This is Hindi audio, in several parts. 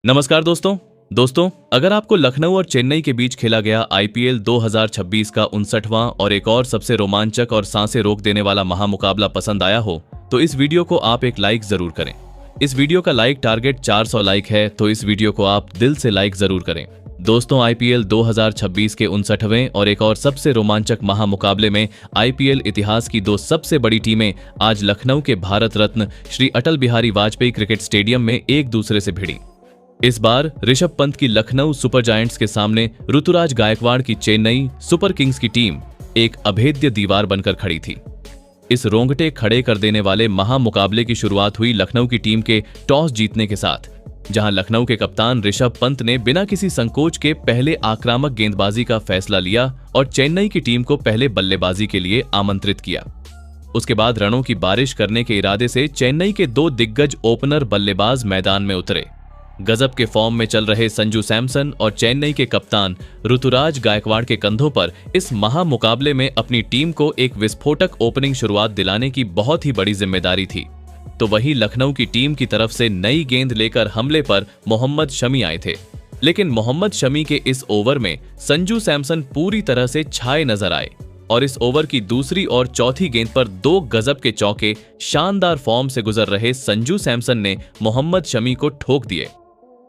नमस्कार दोस्तों, अगर आपको लखनऊ और चेन्नई के बीच खेला गया आईपीएल 2026 का 59वां और एक और सबसे रोमांचक और सांसें रोक देने वाला महामुकाबला पसंद आया हो तो इस वीडियो को आप एक लाइक जरूर करें। इस वीडियो का लाइक टारगेट 400 लाइक है, तो इस वीडियो को आप दिल से लाइक जरूर करें। दोस्तों, आईपीएल 2026 के 59वें और एक और सबसे रोमांचक महामुकाबले में आईपीएल इतिहास की दो सबसे बड़ी टीमें आज लखनऊ के भारत रत्न श्री अटल बिहारी वाजपेयी क्रिकेट स्टेडियम में एक दूसरे से भिड़ी। इस बार ऋषभ पंत की लखनऊ सुपर जायंट्स के सामने ऋतुराज गायकवाड़ की चेन्नई सुपर किंग्स की टीम एक अभेद्य दीवार बनकर खड़ी थी। इस रोंगटे खड़े कर देने वाले महामुकाबले की शुरुआत हुई लखनऊ की टीम के टॉस जीतने के साथ, जहां लखनऊ के कप्तान ऋषभ पंत ने बिना किसी संकोच के पहले आक्रामक गेंदबाजी का फैसला लिया और चेन्नई की टीम को पहले बल्लेबाजी के लिए आमंत्रित किया। उसके बाद रनों की बारिश करने के इरादे से चेन्नई के दो दिग्गज ओपनर बल्लेबाज मैदान में उतरे। गजब के फॉर्म में चल रहे संजू सैमसन और चेन्नई के कप्तान ऋतुराज गायकवाड़ के कंधों पर इस महामुकाबले में अपनी टीम को एक विस्फोटक ओपनिंग शुरुआत दिलाने की बहुत ही बड़ी जिम्मेदारी थी। तो वहीं लखनऊ की टीम की तरफ से नई गेंद लेकर हमले पर मोहम्मद शमी आए थे, लेकिन मोहम्मद शमी के इस ओवर में संजू सैमसन पूरी तरह से छाए नजर आए और इस ओवर की दूसरी और चौथी गेंद पर दो गजब के चौके शानदार फॉर्म से गुजर रहे संजू सैमसन ने मोहम्मद शमी को ठोक दिए।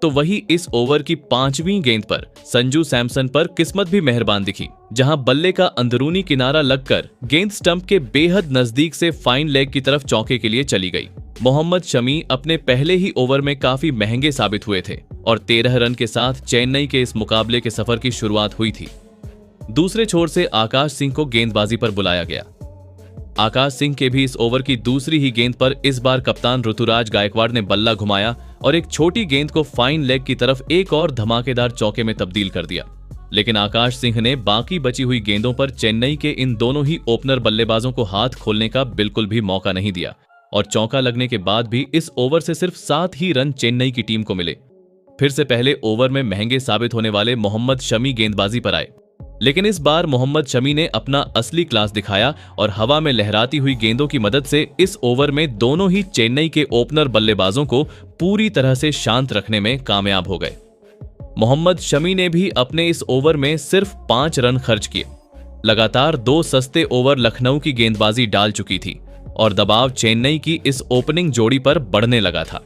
तो वही इस ओवर की 5वीं गेंद पर संजू सैमसन पर किस्मत भी मेहरबान दिखी, जहां बल्ले का अंदरूनी किनारा लगकर गेंद स्टंप के बेहद नजदीक से फाइन लेग की तरफ चौके के लिए चली गई। मोहम्मद शमी अपने पहले ही ओवर में काफी महंगे साबित हुए थे और 13 रन के साथ चेन्नई के इस मुकाबले के सफर की शुरुआत हुई थी। दूसरे छोर से आकाश सिंह को गेंदबाजी पर बुलाया गया। आकाश सिंह के भी इस ओवर की दूसरी ही गेंद पर इस बार कप्तान ऋतुराज गायकवाड़ ने बल्ला घुमाया और एक छोटी गेंद को फाइन लेग की तरफ एक और धमाकेदार चौके में तब्दील कर दिया। लेकिन आकाश सिंह ने बाकी बची हुई गेंदों पर चेन्नई के इन दोनों ही ओपनर बल्लेबाजों को हाथ खोलने का बिल्कुल भी मौका नहीं दिया और चौका लगने के बाद भी इस ओवर से सिर्फ 7 ही रन चेन्नई की टीम को मिले। फिर से पहले ओवर में महंगे साबित होने वाले मोहम्मद शमी गेंदबाजी पर आए, लेकिन इस बार मोहम्मद शमी ने अपना असली क्लास दिखाया और हवा में लहराती हुई गेंदों की मदद से इस ओवर में दोनों ही चेन्नई के ओपनर बल्लेबाजों को पूरी तरह से शांत रखने में कामयाब हो गए। मोहम्मद शमी ने भी अपने इस ओवर में सिर्फ 5 रन खर्च किए। लगातार 2 सस्ते ओवर लखनऊ की गेंदबाजी डाल चुकी थी और दबाव चेन्नई की इस ओपनिंग जोड़ी पर बढ़ने लगा था।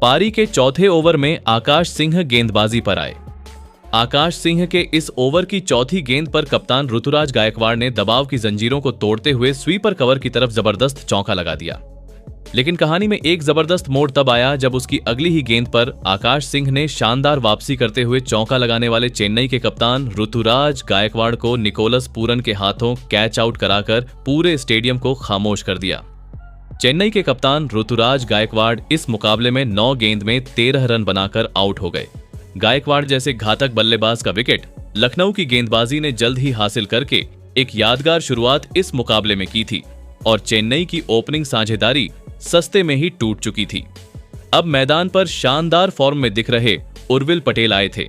पारी के चौथे ओवर में आकाश सिंह गेंदबाजी पर आए। आकाश सिंह के इस ओवर की चौथी गेंद पर कप्तान ऋतुराज गायकवाड़ ने दबाव की जंजीरों को तोड़ते हुए स्वीपर कवर की तरफ जबरदस्त चौका लगा दिया। लेकिन कहानी में एक जबरदस्त मोड़ तब आया जब उसकी अगली ही गेंद पर आकाश सिंह ने शानदार वापसी करते हुए चौका लगाने वाले चेन्नई के कप्तान ऋतुराज गायकवाड़ को निकोलस पूरन के हाथों कैच आउट कराकर पूरे स्टेडियम को खामोश कर दिया। चेन्नई के कप्तान ऋतुराज गायकवाड़ इस मुकाबले में 9 गेंद में 13 रन बनाकर आउट हो गए। गायकवाड़ जैसे घातक बल्लेबाज का विकेट लखनऊ की गेंदबाजी ने जल्द ही हासिल करके एक यादगार शुरुआत इस मुकाबले में की थी और चेन्नई की ओपनिंग साझेदारी सस्ते में ही टूट चुकी थी। अब मैदान पर शानदार फॉर्म में दिख रहे उर्विल पटेल आए थे,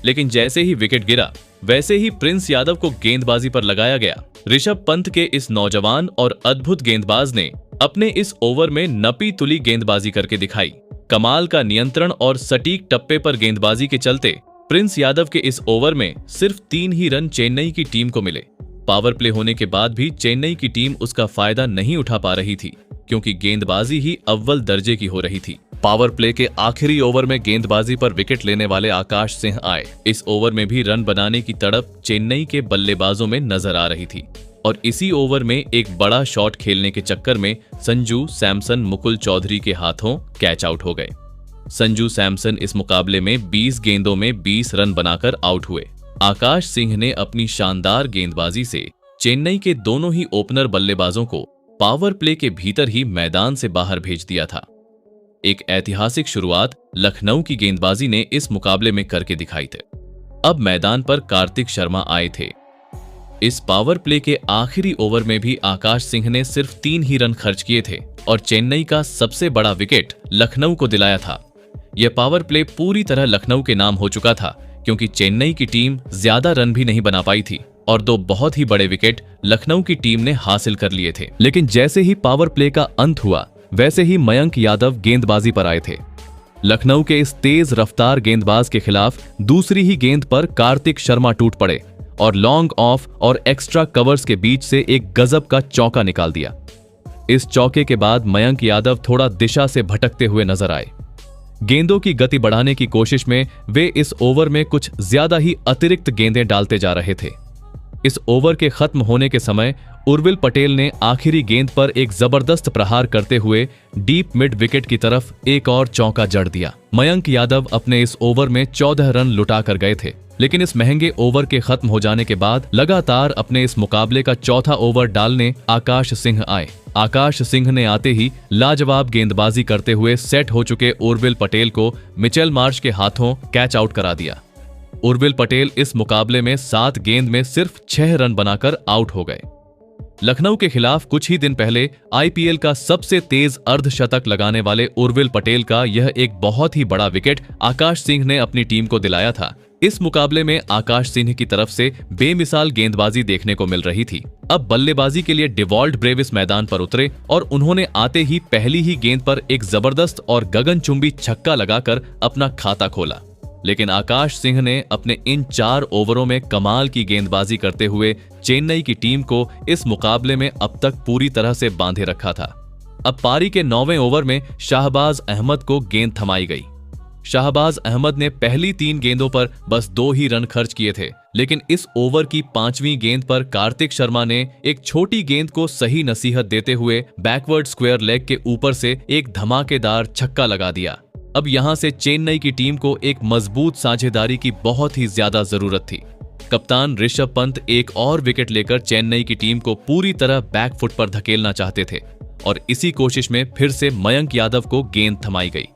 लेकिन जैसे ही विकेट गिरा वैसे ही प्रिंस यादव को गेंदबाजी पर लगाया गया। ऋषभ पंत के इस नौजवान और अद्भुत गेंदबाज ने अपने इस ओवर में नपी तुली गेंदबाजी करके दिखाई। कमाल का नियंत्रण और सटीक टप्पे पर गेंदबाजी के चलते प्रिंस यादव के इस ओवर में सिर्फ 3 ही रन चेन्नई की टीम को मिले। पावर प्ले होने के बाद भी चेन्नई की टीम उसका फायदा नहीं उठा पा रही थी, क्योंकि गेंदबाजी ही अव्वल दर्जे की हो रही थी। पावर प्ले के आखिरी ओवर में गेंदबाजी पर विकेट लेने वाले आकाश सिंह आए। इस ओवर में भी रन बनाने की तड़प चेन्नई के बल्लेबाजों में नजर आ रही थी और इसी ओवर में एक बड़ा शॉट खेलने के चक्कर में संजू सैमसन मुकुल चौधरी के हाथों कैच आउट हो गए। संजू सैमसन इस मुकाबले में 20 गेंदों में 20 रन बनाकर आउट हुए। आकाश सिंह ने अपनी शानदार गेंदबाजी से चेन्नई के दोनों ही ओपनर बल्लेबाजों को पावर प्ले के भीतर ही मैदान से बाहर भेज दिया था। एक ऐतिहासिक शुरुआत लखनऊ की गेंदबाजी ने इस मुकाबले में करके दिखाई थी। अब मैदान पर कार्तिक शर्मा आए थे। इस पावर प्ले के आखिरी ओवर में भी आकाश सिंह ने सिर्फ 3 ही रन खर्च किए थे और चेन्नई का सबसे बड़ा विकेट लखनऊ को दिलाया था। यह पावर प्ले पूरी तरह लखनऊ के नाम हो चुका था, क्योंकि चेन्नई की टीम ज्यादा रन भी नहीं बना पाई थी और 2 बहुत ही बड़े विकेट लखनऊ की टीम ने हासिल कर लिए थे। लेकिन जैसे ही पावर प्ले का अंत हुआ वैसे ही मयंक यादव गेंदबाजी पर आए थे। लखनऊ के इस तेज रफ्तार गेंदबाज के खिलाफ दूसरी ही गेंद पर कार्तिक शर्मा टूट पड़े और लॉन्ग ऑफ और एक्स्ट्रा कवर्स के बीच से एक गजब का चौका निकाल दिया। इस चौके के बाद मयंक यादव थोड़ा दिशा से भटकते हुए नजर आए। गेंदों की गति बढ़ाने की कोशिश में वे इस ओवर में कुछ ज्यादा ही अतिरिक्त गेंदें डालते जा रहे थे। इस ओवर के खत्म होने के समय उर्विल पटेल ने आखिरी गेंद पर एक जबरदस्त प्रहार करते हुए डीप मिड विकेट की तरफ एक और चौका जड़ दिया। मयंक यादव अपने इस ओवर में 14 रन लुटा कर गए थे, लेकिन इस महंगे ओवर के खत्म हो जाने के बाद लगातार अपने इस मुकाबले का चौथा ओवर डालने आकाश सिंह आए। आकाश सिंह ने आते ही लाजवाब गेंदबाजी करते हुए सेट हो चुके उर्विल पटेल को मिचेल मार्श के हाथों कैच आउट करा दिया। उर्विल पटेल इस मुकाबले में 7 गेंद में सिर्फ 6 रन बनाकर आउट हो गए। लखनऊ के खिलाफ कुछ ही दिन पहले आईपीएल का सबसे तेज अर्धशतक लगाने वाले उर्विल पटेल का यह एक बहुत ही बड़ा विकेट आकाश सिंह ने अपनी टीम को दिलाया था। इस मुकाबले में आकाश सिंह की तरफ से बेमिसाल गेंदबाजी देखने को मिल रही थी। अब बल्लेबाजी के लिए डिवॉल्ट ब्रेविस मैदान पर उतरे और उन्होंने आते ही पहली ही गेंद पर एक जबरदस्त और गगनचुंबी छक्का लगाकर अपना खाता खोला। लेकिन आकाश सिंह ने अपने इन 4 ओवरों में कमाल की गेंदबाजी करते हुए चेन्नई की टीम को इस मुकाबले में अब तक पूरी तरह से बांधे रखा था। अब पारी के 9वें ओवर में शाहबाज अहमद को गेंद थमाई गई। शाहबाज अहमद ने पहली 3 गेंदों पर बस 2 ही रन खर्च किए थे, लेकिन इस ओवर की 5वीं गेंद पर कार्तिक शर्मा ने एक छोटी गेंद को सही नसीहत देते हुए बैकवर्ड स्क्वायर लेग के ऊपर से एक धमाकेदार छक्का लगा दिया। अब यहां से चेन्नई की टीम को एक मजबूत साझेदारी की बहुत ही ज्यादा जरूरत थी। कप्तान ऋषभ पंत एक और विकेट लेकर चेन्नई की टीम को पूरी तरह बैकफुट पर धकेलना चाहते थे और इसी कोशिश में फिर से मयंक यादव को गेंद थमाई गई।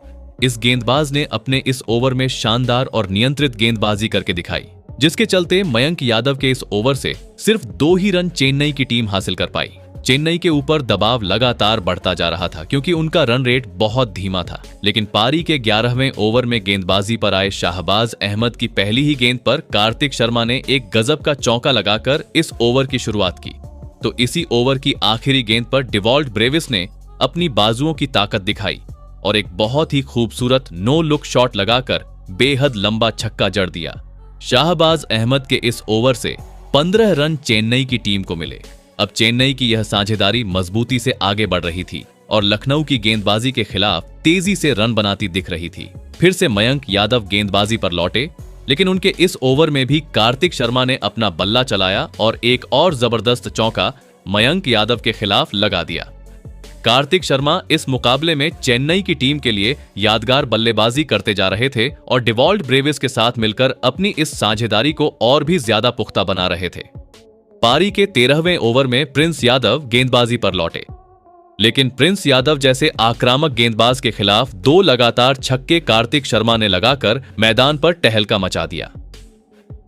इस गेंदबाज ने अपने इस ओवर में शानदार और नियंत्रित गेंदबाजी करके दिखाई, जिसके चलते मयंक यादव के इस ओवर से सिर्फ 2 ही रन चेन्नई की टीम हासिल कर पाई। चेन्नई के ऊपर दबाव लगातार बढ़ता जा रहा था क्योंकि उनका रन रेट बहुत धीमा था, लेकिन पारी के 11वें ओवर में गेंदबाजी पर आए शाहबाज अहमद की पहली ही गेंद पर कार्तिक शर्मा ने एक गजब का चौका लगाकर इस ओवर की शुरुआत की। तो इसी ओवर की आखिरी गेंद पर डिवॉल्ट ब्रेविस ने अपनी बाजुओं की ताकत दिखाई और एक बहुत ही खूबसूरत नो लुक शॉट लगाकर बेहद लंबा छक्का जड़ दिया। शाहबाज अहमद के इस ओवर से 15 रन चेन्नई की टीम को मिले। अब चेन्नई की यह साझेदारी मजबूती से आगे बढ़ रही थी और लखनऊ की गेंदबाजी के खिलाफ तेजी से रन बनाती दिख रही थी। फिर से मयंक यादव गेंदबाजी पर लौटे, लेकिन उनके इस ओवर में भी कार्तिक शर्मा ने अपना बल्ला चलाया और एक और जबरदस्त चौका मयंक यादव के खिलाफ लगा दिया। कार्तिक शर्मा इस मुकाबले में चेन्नई की टीम के लिए यादगार बल्लेबाजी करते जा रहे थे और डिवॉल्ट ब्रेविस के साथ मिलकर अपनी इस साझेदारी को और भी ज्यादा पुख्ता बना रहे थे। पारी के 13वें ओवर में प्रिंस यादव गेंदबाजी पर लौटे, लेकिन प्रिंस यादव जैसे आक्रामक गेंदबाज के खिलाफ 2 लगातार छक्के कार्तिक शर्मा ने लगाकर मैदान पर टहलका मचा दिया।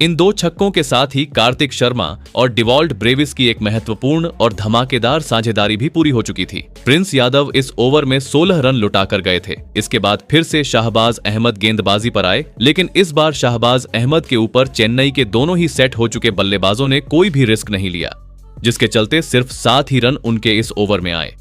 इन 2 छक्कों के साथ ही कार्तिक शर्मा और डिवॉल्ट ब्रेविस की एक महत्वपूर्ण और धमाकेदार साझेदारी भी पूरी हो चुकी थी। प्रिंस यादव इस ओवर में 16 रन लुटाकर गए थे। इसके बाद फिर से शाहबाज अहमद गेंदबाजी पर आए, लेकिन इस बार शाहबाज अहमद के ऊपर चेन्नई के दोनों ही सेट हो चुके बल्लेबाजों ने कोई भी रिस्क नहीं लिया, जिसके चलते सिर्फ 7 ही रन उनके इस ओवर में आए।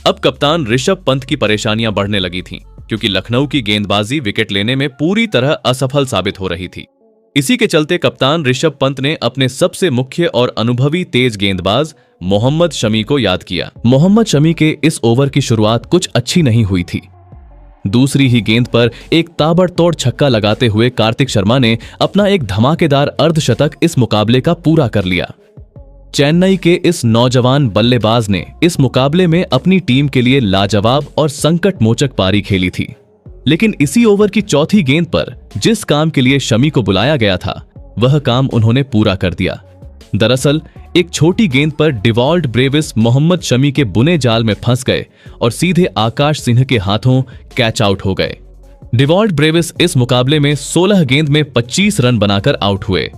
अब कप्तान ऋषभ पंत की परेशानियां बढ़ने लगी थीं, क्योंकि लखनऊ की गेंदबाजी विकेट लेने में पूरी तरह असफल साबित हो रही थी। इसी के चलते कप्तान ऋषभ पंत ने अपने सबसे मुख्य और अनुभवी तेज गेंदबाज मोहम्मद शमी को याद किया। मोहम्मद शमी के इस ओवर की शुरुआत कुछ अच्छी नहीं हुई थी। दूसरी ही गेंद पर एक ताबड़तोड़ छक्का लगाते हुए कार्तिक शर्मा ने अपना एक धमाकेदार अर्धशतक इस मुकाबले का पूरा कर लिया। चेन्नई के इस नौजवान बल्लेबाज ने इस मुकाबले में अपनी टीम के लिए लाजवाब और संकट मोचक पारी खेली थी, लेकिन इसी ओवर की चौथी गेंद पर जिस काम के लिए शमी को बुलाया गया था वह काम उन्होंने पूरा कर दिया। दरअसल एक छोटी गेंद पर डिवॉल्ट ब्रेविस मोहम्मद शमी के बुने जाल में फंस गए और सीधे आकाश सिंह के हाथों कैच आउट हो गए। डिवॉल्ट ब्रेविस इस मुकाबले में 16 गेंद में 25 रन बनाकर आउट हुए।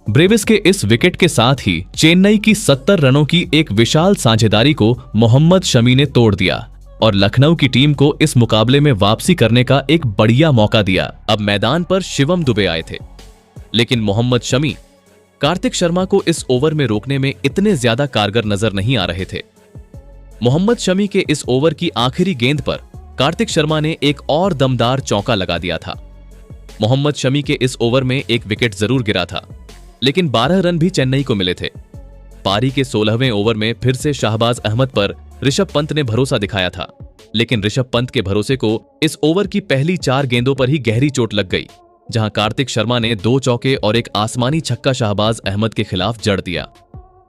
ब्रेविस के इस विकेट के साथ ही चेन्नई की 70 रनों की एक विशाल साझेदारी को मोहम्मद शमी ने तोड़ दिया और लखनऊ की टीम को इस मुकाबले में वापसी करने का एक बढ़िया मौका दिया। अब मैदान पर शिवम दुबे आए थे, लेकिन मोहम्मद शमी कार्तिक शर्मा को इस ओवर में रोकने में इतने ज्यादा कारगर नजर नहीं आ रहे थे। मोहम्मद शमी के इस ओवर की आखिरी गेंद पर कार्तिक शर्मा ने एक और दमदार चौका लगा दिया था। मोहम्मद शमी के इस ओवर में एक विकेट जरूर गिरा था, लेकिन 12 रन भी चेन्नई को मिले थे। पारी के 16वें ओवर में फिर से शाहबाज अहमद पर ऋषभ पंत ने भरोसा दिखाया था, लेकिन ऋषभ पंत के भरोसे को इस ओवर की पहली 4 गेंदों पर ही गहरी चोट लग गई, जहां कार्तिक शर्मा ने 2 चौके और एक आसमानी छक्का शाहबाज अहमद के खिलाफ जड़ दिया।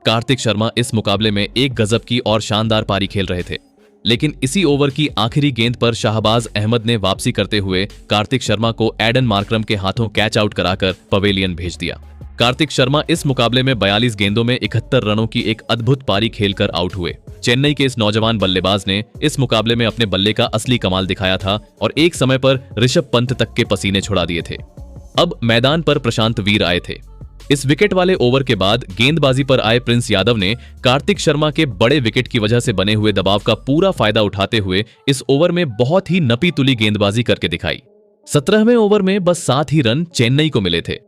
कार्तिक शर्मा इस मुकाबले में एक गजब की और शानदार पारी खेल रहे थे, लेकिन इसी ओवर की आखिरी गेंद पर शाहबाज अहमद ने वापसी करते हुए कार्तिक शर्मा को एडन मार्करम के हाथों कैच आउट कराकर पवेलियन भेज दिया। कार्तिक शर्मा इस मुकाबले में 42 गेंदों में 71 रनों की एक अद्भुत पारी खेलकर आउट हुए। चेन्नई के इस नौजवान बल्लेबाज ने इस मुकाबले में अपने बल्ले का असली कमाल दिखाया था और एक समय पर ऋषभ पंत तक के पसीने छुड़ा दिए थे। अब मैदान पर प्रशांत वीर आए थे। इस विकेट वाले ओवर के बाद गेंदबाजी पर आए प्रिंस यादव ने कार्तिक शर्मा के बड़े विकेट की वजह से बने हुए दबाव का पूरा फायदा उठाते हुए इस ओवर में बहुत ही नपी तुली गेंदबाजी करके दिखाई। 17वें ओवर में बस 7 ही रन चेन्नई को मिले थे।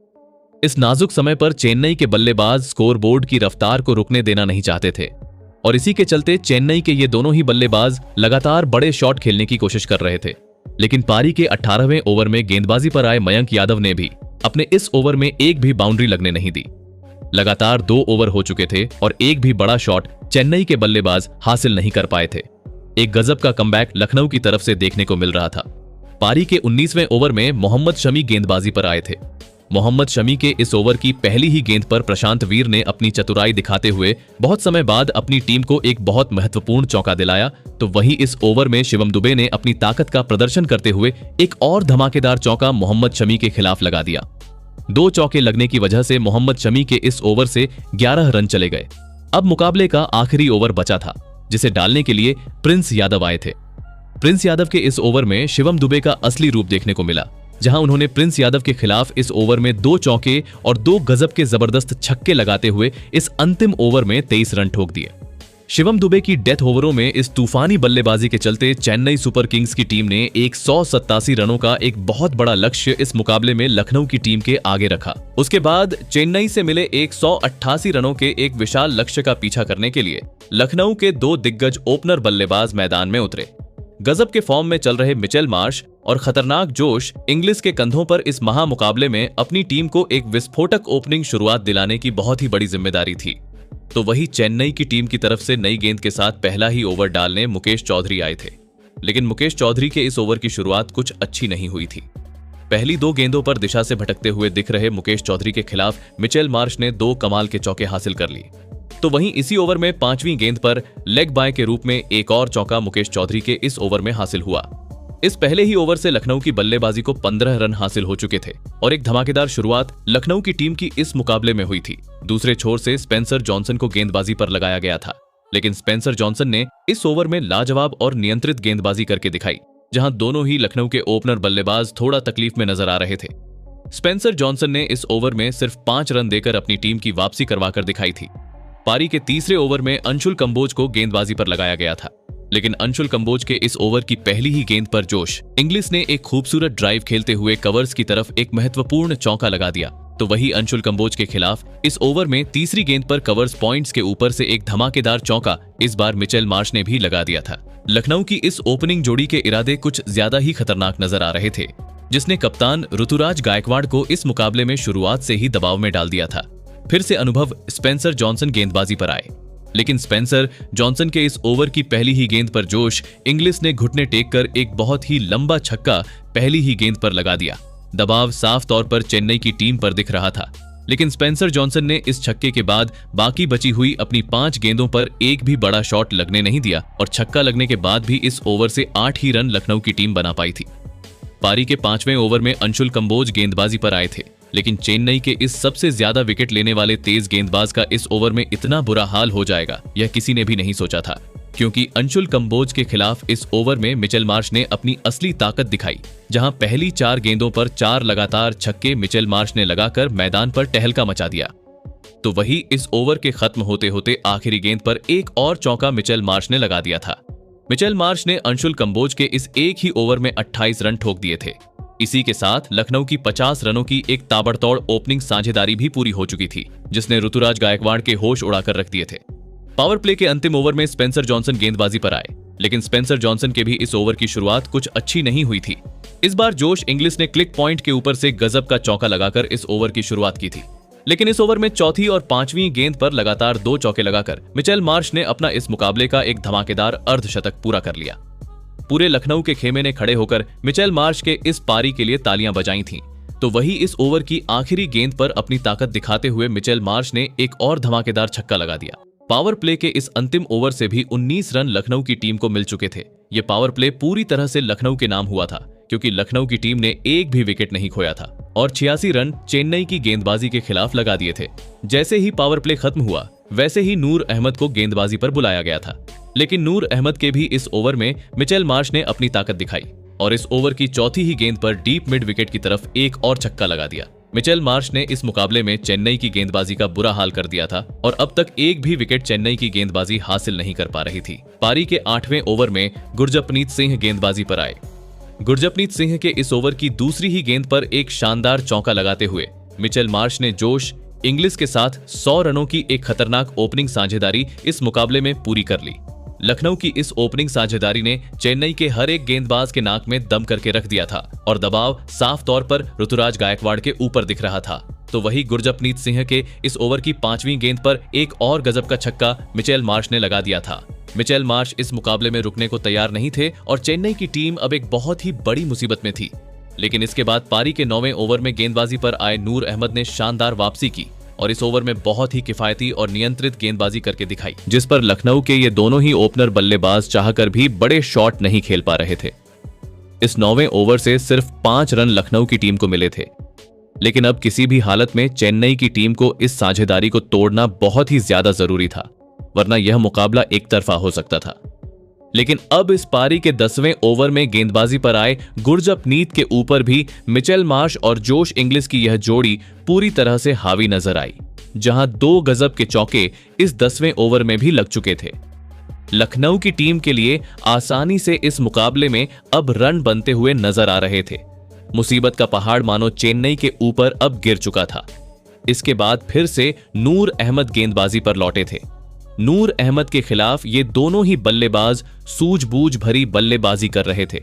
इस नाजुक समय पर चेन्नई के बल्लेबाज स्कोरबोर्ड की रफ्तार को रुकने देना नहीं चाहते थे और इसी के चलते चेन्नई के ये दोनों ही बल्लेबाज लगातार बड़े शॉट खेलने की कोशिश कर रहे थे। लेकिन पारी के 18वें ओवर में गेंदबाजी पर आए मयंक यादव ने भी अपने इस ओवर में एक भी बाउंड्री लगने नहीं दी। लगातार 2 ओवर हो चुके थे और एक भी बड़ा शॉट चेन्नई के बल्लेबाज हासिल नहीं कर पाए थे। एक गजब का कमबैक लखनऊ की तरफ से देखने को मिल रहा था। पारी के 19वें ओवर में मोहम्मद शमी गेंदबाजी पर आए थे। मोहम्मद शमी के इस ओवर की पहली ही गेंद पर प्रशांत वीर ने अपनी चतुराई दिखाते हुए बहुत समय बाद अपनी टीम को एक बहुत महत्वपूर्ण चौका दिलाया, तो वहीं इस ओवर में शिवम दुबे ने अपनी ताकत का प्रदर्शन करते हुए एक और धमाकेदार चौका मोहम्मद शमी के खिलाफ लगा दिया। 2 चौके लगने की वजह से मोहम्मद शमी के इस ओवर से 11 रन चले गए। अब मुकाबले का आखिरी ओवर बचा था, जिसे डालने के लिए प्रिंस यादव आए थे। प्रिंस यादव के इस ओवर में शिवम दुबे का असली रूप देखने को मिला, जहां उन्होंने प्रिंस यादव के खिलाफ इस ओवर में 2 चौके और 2 गजब के जबरदस्त छक्के लगाते हुए इस अंतिम ओवर में 23 रन ठोक दिए। शिवम दुबे की डेथ ओवरों में इस तूफानी बल्लेबाजी के चलते चेन्नई सुपर किंग्स की टीम ने 187 रनों का एक बहुत बड़ा लक्ष्य इस मुकाबले में लखनऊ की टीम के आगे रखा। उसके बाद चेन्नई से मिले 188 रनों के एक विशाल लक्ष्य का पीछा करने के लिए लखनऊ के 2 दिग्गज ओपनर बल्लेबाज मैदान में उतरे। गजब के फॉर्म में चल रहे मिचेल मार्श और खतरनाक जोश इंग्लिश के कंधों पर इस महामुकाबले में अपनी टीम को एक विस्फोटक ओपनिंग शुरुआत दिलाने की बहुत ही बड़ी जिम्मेदारी थी। तो वही चेन्नई की टीम की तरफ से नई गेंद के साथ पहला ही ओवर डालने मुकेश चौधरी आए थे, लेकिन मुकेश चौधरी के इस ओवर की शुरुआत कुछ अच्छी नहीं हुई थी। पहली 2 गेंदों पर दिशा से भटकते हुए दिख रहे मुकेश चौधरी के खिलाफ मिचेल मार्श ने 2 कमाल के चौके हासिल कर लिए। तो वहीं इसी ओवर में 5वीं गेंद पर लेग बाय के रूप में एक और चौका मुकेश चौधरी के इस ओवर में हासिल हुआ। इस पहले ही ओवर से लखनऊ की बल्लेबाजी को 15 रन हासिल हो चुके थे और एक धमाकेदार शुरुआत लखनऊ की टीम की इस मुकाबले में हुई थी। दूसरे छोर से स्पेंसर जॉनसन को गेंदबाजी पर लगाया गया था, लेकिन स्पेंसर जॉनसन ने इस ओवर में लाजवाब और नियंत्रित गेंदबाजी करके दिखाई, जहां दोनों ही लखनऊ के ओपनर बल्लेबाज थोड़ा तकलीफ में नजर आ रहे थे। स्पेंसर जॉनसन ने इस ओवर में सिर्फ 5 रन देकर अपनी टीम की वापसी करवाकर दिखाई थी। पारी के तीसरे ओवर में अंशुल कंबोज को गेंदबाजी पर लगाया गया था, लेकिन अंशुल कंबोज के इस ओवर की पहली ही गेंद पर जोश इंग्लिश ने एक खूबसूरत ड्राइव खेलते हुए कवर्स की तरफ एक महत्वपूर्ण चौका लगा दिया। तो वही अंशुल कंबोज के खिलाफ इस ओवर में तीसरी गेंद पर कवर्स पॉइंट्स के ऊपर से एक धमाकेदार चौका इस बार मिचेल मार्श ने भी लगा दिया था। लखनऊ की इस ओपनिंग जोड़ी के इरादे कुछ ज्यादा ही खतरनाक नजर आ रहे थे, जिसने कप्तान ऋतुराज गायकवाड़ को इस मुकाबले में शुरुआत से ही दबाव में डाल दिया था। फिर से अनुभव स्पेंसर जॉनसन गेंदबाजी पर आए, लेकिन स्पेंसर जॉनसन के इस ओवर की पहली ही गेंद पर जोश इंग्लिश ने घुटने टेक कर एक बहुत ही लंबा छक्का पहली ही गेंद पर लगा दिया। दबाव साफ तौर पर चेन्नई की टीम पर दिख रहा था, लेकिन स्पेंसर जॉनसन ने इस छक्के के बाद बाकी बची हुई अपनी 5 गेंदों पर एक भी बड़ा शॉट लगने नहीं दिया और छक्का लगने के बाद भी इस ओवर से 8 ही रन लखनऊ की टीम बना पाई थी। पारी के 5वें ओवर में अंशुल कंबोज गेंदबाजी पर आए थे, लेकिन चेन्नई के इस सबसे ज्यादा विकेट लेने वाले तेज गेंदबाज का इस ओवर में इतना बुरा हाल हो जाएगा यह किसी ने भी नहीं सोचा था, क्योंकि अंशुल कंबोज के खिलाफ इस ओवर में मिचेल मार्श ने अपनी असली ताकत दिखाई, जहां पहली 4 गेंदों पर 4 लगातार छक्के मिचेल मार्श ने लगाकर मैदान पर टहलका मचा दिया। तो वही इस ओवर के खत्म होते होते आखिरी गेंद पर एक और चौका मिचेल मार्श ने लगा दिया था। मिचेल मार्श ने अंशुल कंबोज के इस एक ही ओवर में 28 रन ठोक दिए थे। इसी के साथ लखनऊ की 50 रनों की एक ताबड़तोड़ ओपनिंग साझेदारी भी पूरी हो चुकी थी, जिसने ऋतुराज गायकवाड़ के होश उड़ाकर रख दिए थे। पावर प्ले के अंतिम ओवर में स्पेंसर जॉनसन गेंदबाजी पर आए। लेकिन स्पेंसर जॉनसन के भी इस ओवर की शुरुआत कुछ अच्छी नहीं हुई थी। इस बार जोश इंग्लिस ने क्लिक पॉइंट के ऊपर से गजब का चौका लगाकर इस ओवर की शुरुआत की थी, लेकिन इस ओवर में चौथी और पांचवी गेंद पर लगातार 2 चौके लगाकर मिचेल मार्श ने अपना इस मुकाबले का एक धमाकेदार अर्धशतक पूरा कर लिया। पूरे लखनऊ के खेमे ने खड़े होकर मिचेल मार्श के इस पारी के लिए तालियां बजाई थीं। तो वही इस ओवर की आखिरी गेंद पर अपनी ताकत दिखाते हुए मिचेल मार्श ने एक और धमाकेदार छक्का लगा दिया। पावर प्ले के इस अंतिम ओवर से भी 19 रन लखनऊ की टीम को मिल चुके थे। ये पावर प्ले पूरी तरह से लखनऊ के नाम हुआ था, क्योंकि लखनऊ की टीम ने एक भी विकेट नहीं खोया था और 86 रन चेन्नई की गेंदबाजी के खिलाफ लगा दिए थे। जैसे ही पावर प्ले खत्म हुआ, वैसे ही नूर अहमद को गेंदबाजी पर बुलाया गया था, लेकिन नूर अहमद के भी इस ओवर में मिचेल मार्श ने अपनी ताकत दिखाई और इस ओवर की चौथी ही गेंद पर डीप मिड विकेट की तरफ एक और छक्का लगा दिया। मिचेल मार्श ने इस मुकाबले में चेन्नई की गेंदबाजी का बुरा हाल कर दिया था और अब तक एक भी विकेट चेन्नई की गेंदबाजी हासिल नहीं कर पा रही थी। पारी के 8वें ओवर में गुरजपनीत सिंह गेंदबाजी पर आए। गुरजपनीत सिंह के इस ओवर की दूसरी ही गेंद पर एक शानदार चौका लगाते हुए मिचेल मार्श ने जोश इंग्लिस के साथ 100 रनों की एक खतरनाक ओपनिंग साझेदारी इस मुकाबले में पूरी कर ली। लखनऊ की इस ओपनिंग साझेदारी ने चेन्नई के हर एक गेंदबाज के नाक में दम करके रख दिया था और दबाव साफ तौर पर ऋतुराज गायकवाड़ के ऊपर दिख रहा था। तो वही गुरजपनीत सिंह के इस ओवर की 5वीं गेंद पर एक और गजब का छक्का मिचेल मार्श ने लगा दिया था। मिचेल मार्श इस मुकाबले में रुकने को तैयार नहीं थे और चेन्नई की टीम अब एक बहुत ही बड़ी मुसीबत में थी। लेकिन इसके बाद पारी के 9वें ओवर में गेंदबाजी पर आए नूर अहमद ने शानदार वापसी की और इस ओवर में बहुत ही किफायती और नियंत्रित गेंदबाजी करके दिखाई, जिस पर लखनऊ के ये दोनों ही ओपनर बल्लेबाज चाहकर भी बड़े शॉट नहीं खेल पा रहे थे। इस 9वें ओवर से सिर्फ 5 रन लखनऊ की टीम को मिले थे, लेकिन अब किसी भी हालत में चेन्नई की टीम को इस साझेदारी को तोड़ना बहुत ही ज्यादा जरूरी था, वरना यह मुकाबला एक तरफा हो सकता था। लेकिन अब इस पारी के 10वें ओवर में गेंदबाजी पर आए गुरजपनीत के ऊपर भी मिचेल मार्श और जोश इंग्लिस की यह जोड़ी पूरी तरह से हावी नजर आई, जहां 2 गजब के चौके इस 10वें ओवर में भी लग चुके थे। लखनऊ की टीम के लिए आसानी से इस मुकाबले में अब रन बनते हुए नजर आ रहे थे। मुसीबत का पहाड़ मानो चेन्नई के ऊपर अब गिर चुका था। इसके बाद फिर से नूर अहमद गेंदबाजी पर लौटे थे। नूर अहमद के खिलाफ ये दोनों ही बल्लेबाज सूझबूझ भरी बल्लेबाजी कर रहे थे।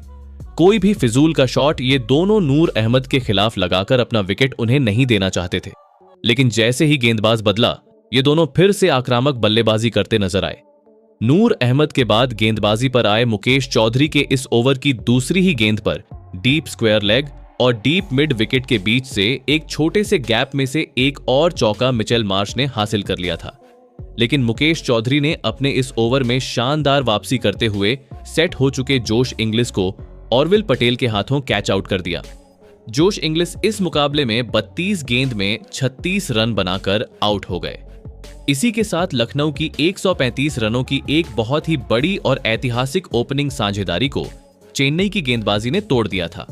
कोई भी फिजूल का शॉट ये दोनों नूर अहमद के खिलाफ लगाकर अपना विकेट उन्हें नहीं देना चाहते थे। लेकिन जैसे ही गेंदबाज बदला, ये दोनों फिर से आक्रामक बल्लेबाजी करते नजर आए। नूर अहमद के बाद गेंदबाजी पर आए मुकेश चौधरी के इस ओवर की दूसरी ही गेंद पर डीप स्क्वायर लेग और डीप मिड विकेट के बीच से एक छोटे से गैप में से एक और चौका मिचेल मार्श ने हासिल कर लिया था। लेकिन मुकेश चौधरी ने अपने इस ओवर में शानदार वापसी करते हुए सेट हो चुके जोश इंग्लिस को ऑरविल पटेल के हाथों कैच आउट कर दिया। जोश इंग्लिस इस मुकाबले में 32 गेंद में 36 रन बनाकर आउट हो गए। इसी के साथ लखनऊ की 135 रनों की एक बहुत ही बड़ी और ऐतिहासिक ओपनिंग साझेदारी को चेन्नई की गेंदबाजी ने तोड़ दिया था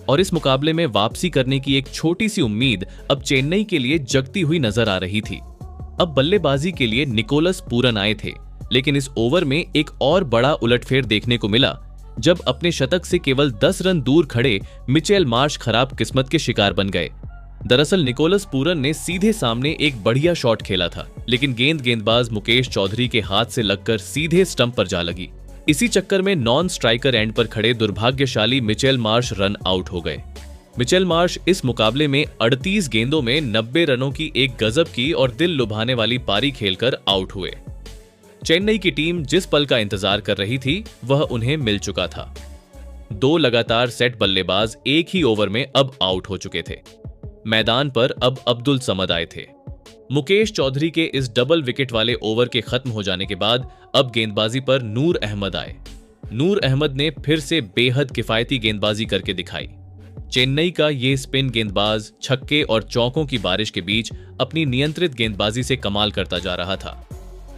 और इस मुकाबले में वापसी करने की एक छोटी सी उम्मीद अब चेन्नई के लिए जगती हुई नजर आ रही थी। अब बल्लेबाजी के लिए निकोलस पूरन आए थे, लेकिन इस ओवर में एक और बड़ा उलटफेर देखने को मिला जब अपने शतक से केवल 10 रन दूर खड़े मिचेल मार्श खराब किस्मत के शिकार बन गए। दरअसल निकोलस पूरन ने सीधे सामने एक बढ़िया शॉट खेला था, लेकिन गेंदबाज मुकेश चौधरी के हाथ से लगकर सीधे स्टंप पर जा लगी। इसी चक्कर में नॉन स्ट्राइकर एंड पर खड़े दुर्भाग्यशाली मिचेल मार्श रन आउट हो गए। मिचेल मार्श इस मुकाबले में 38 गेंदों में 90 रनों की एक गजब की और दिल लुभाने वाली पारी खेलकर आउट हुए। चेन्नई की टीम जिस पल का इंतजार कर रही थी वह उन्हें मिल चुका था। 2 लगातार सेट बल्लेबाज एक ही ओवर में अब आउट हो चुके थे। मैदान पर अब अब्दुल समद आए थे। मुकेश चौधरी के इस डबल विकेट वाले ओवर के खत्म हो जाने के बाद अब गेंदबाजी पर नूर अहमद आए। नूर अहमद ने फिर से बेहद किफायती गेंदबाजी करके दिखाई। चेन्नई का ये स्पिन गेंदबाज छक्के और चौकों की बारिश के बीच अपनी नियंत्रित गेंदबाजी से कमाल करता जा रहा था।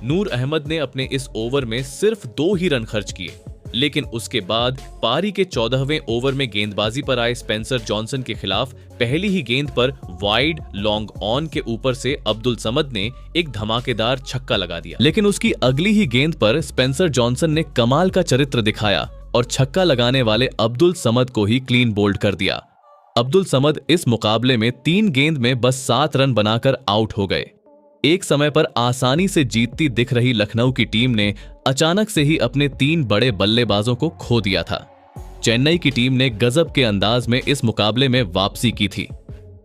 नूर अहमद ने अपने इस ओवर में सिर्फ 2 ही रन खर्च किए, लेकिन उसके बाद पारी के 14वें ओवर में गेंदबाजी पर आए स्पेंसर जॉनसन के खिलाफ पहली ही गेंद पर वाइड लॉन्ग ऑन के ऊपर से अब्दुल समद ने एक धमाकेदार छक्का लगा दिया। लेकिन उसकी अगली ही गेंद पर स्पेंसर जॉनसन ने कमाल का चरित्र दिखाया और छक्का लगाने वाले अब्दुल समद को ही क्लीन बोल्ड कर दिया। अब्दुल समद इस मुकाबले में 3 गेंद में बस 7 रन बनाकर आउट हो गए। एक समय पर आसानी से जीतती दिख रही लखनऊ की टीम ने अचानक से ही अपने 3 बड़े बल्लेबाजों को खो दिया था। चेन्नई की टीम ने गजब के अंदाज में इस मुकाबले में वापसी की थी।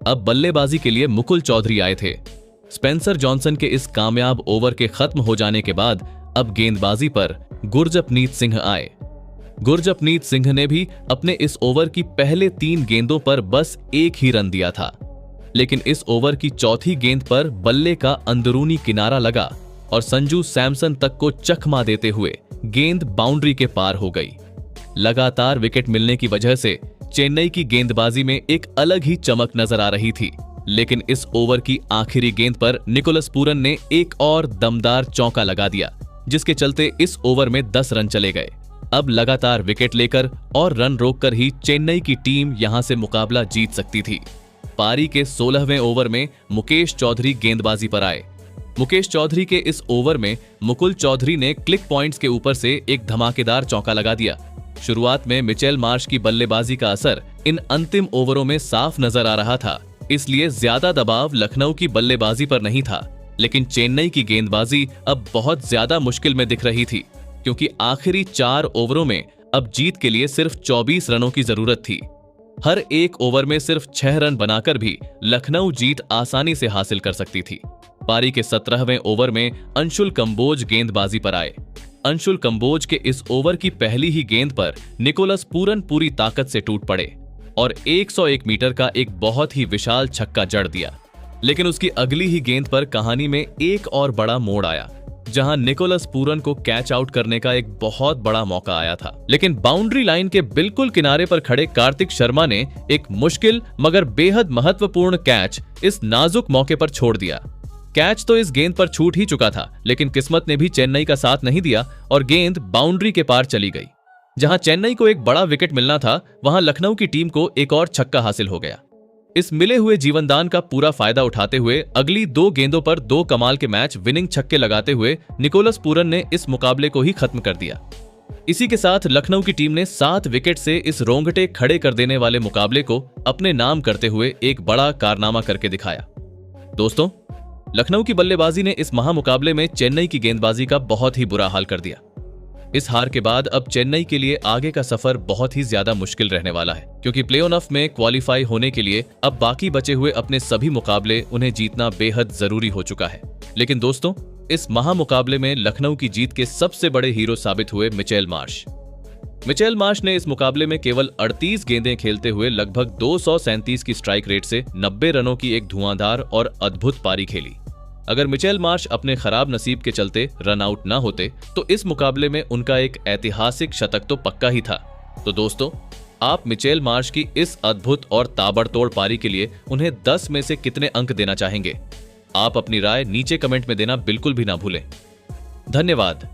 अब बल्लेबाजी के लिए मुकुल चौधरी आए थे। स्पेंसर जॉनसन के इस कामयाब ओवर के खत्म हो जाने के बाद अब गेंदबाजी पर गुरजपनीत सिंह आए। गुरजपनीत सिंह ने भी अपने इस ओवर की पहले 3 गेंदों पर बस 1 ही रन दिया था, लेकिन इस ओवर की चौथी गेंद पर बल्ले का अंदरूनी किनारा लगा और संजू सैमसन तक को चकमा देते हुए गेंद बाउंड्री के पार हो गई। लगातार विकेट मिलने की वजह से चेन्नई की गेंदबाजी में एक अलग ही चमक नजर आ रही थी, लेकिन इस ओवर की आखिरी गेंद पर निकोलस पूरन ने एक और दमदार चौका लगा दिया, जिसके चलते इस ओवर में 10 रन चले गए। अब लगातार विकेट लेकर और रन रोककर ही चेन्नई की टीम यहां से मुकाबला जीत सकती थी। पारी के 16वें ओवर में मुकेश चौधरी गेंदबाजी पर आए। मुकेश चौधरी के इस ओवर में मुकुल चौधरी ने क्लिक पॉइंट्स के ऊपर से एक धमाकेदार चौका लगा दिया। शुरुआत में मिचेल मार्श की बल्लेबाजी का असर इन अंतिम ओवरों में साफ नजर आ रहा था, इसलिए ज्यादा दबाव लखनऊ की बल्लेबाजी पर नहीं था। लेकिन चेन्नई की गेंदबाजी अब बहुत ज्यादा मुश्किल में दिख रही थी, क्योंकि आखिरी 4 ओवरों में अब जीत के लिए सिर्फ 24 रनों की जरूरत थी। हर एक ओवर में सिर्फ 6 रन बनाकर भी लखनऊ जीत आसानी से हासिल कर सकती थी। पारी के 17वें ओवर में अंशुल कंबोज गेंदबाजी पर आए। अंशुल कंबोज के इस ओवर की पहली ही गेंद पर निकोलस पूरन पूरी ताकत से टूट पड़े और 101 मीटर का एक बहुत ही विशाल छक्का जड़ दिया। लेकिन उसकी अगली ही गेंद पर कहानी में एक और बड़ा मोड़ आया, जहां निकोलस पूरन को कैच आउट करने का एक बहुत बड़ा मौका आया था। लेकिन बाउंड्री लाइन के बिल्कुल किनारे पर खड़े कार्तिक शर्मा ने एक मुश्किल मगर बेहद महत्वपूर्ण कैच इस नाजुक मौके पर छोड़ दिया। कैच तो इस गेंद पर छूट ही चुका था, लेकिन किस्मत ने भी चेन्नई का साथ नहीं दिया और गेंद बाउंड्री के पार चली गई। जहां चेन्नई को एक बड़ा विकेट मिलना था, वहां लखनऊ की टीम को एक और छक्का हासिल हो गया। इस मिले हुए जीवनदान का पूरा फायदा उठाते हुए अगली 2 गेंदों पर 2 कमाल के मैच विनिंग छक्के लगाते हुए निकोलस पूरन ने इस मुकाबले को ही खत्म कर दिया। इसी के साथ लखनऊ की टीम ने 7 विकेट से इस रोंगटे खड़े कर देने वाले मुकाबले को अपने नाम करते हुए एक बड़ा कारनामा करके दिखाया। दोस्तों, लखनऊ की बल्लेबाजी ने इस महामुकाबले में चेन्नई की गेंदबाजी का बहुत ही बुरा हाल कर दिया। इस हार के बाद अब चेन्नई के लिए आगे का सफर बहुत ही ज्यादा मुश्किल रहने वाला है, क्योंकि प्ले-ऑफ में क्वालिफाई होने के लिए अब बाकी बचे हुए अपने सभी मुकाबले उन्हें जीतना बेहद जरूरी हो चुका है। लेकिन दोस्तों, इस महामुकाबले में लखनऊ की जीत के सबसे बड़े हीरो साबित हुए मिचेल मार्श। मिचेल मार्श ने इस मुकाबले में केवल 38 गेंदें खेलते हुए लगभग 237 की स्ट्राइक रेट से 90 रनों की एक धुआंधार और अद्भुत पारी खेली। अगर मिचेल मार्श अपने खराब नसीब के चलते रन आउट न होते तो इस मुकाबले में उनका एक ऐतिहासिक शतक तो पक्का ही था। तो दोस्तों, आप मिचेल मार्श की इस अद्भुत और ताबड़तोड़ पारी के लिए उन्हें 10 में से कितने अंक देना चाहेंगे? आप अपनी राय नीचे कमेंट में देना बिल्कुल भी ना भूलें। धन्यवाद।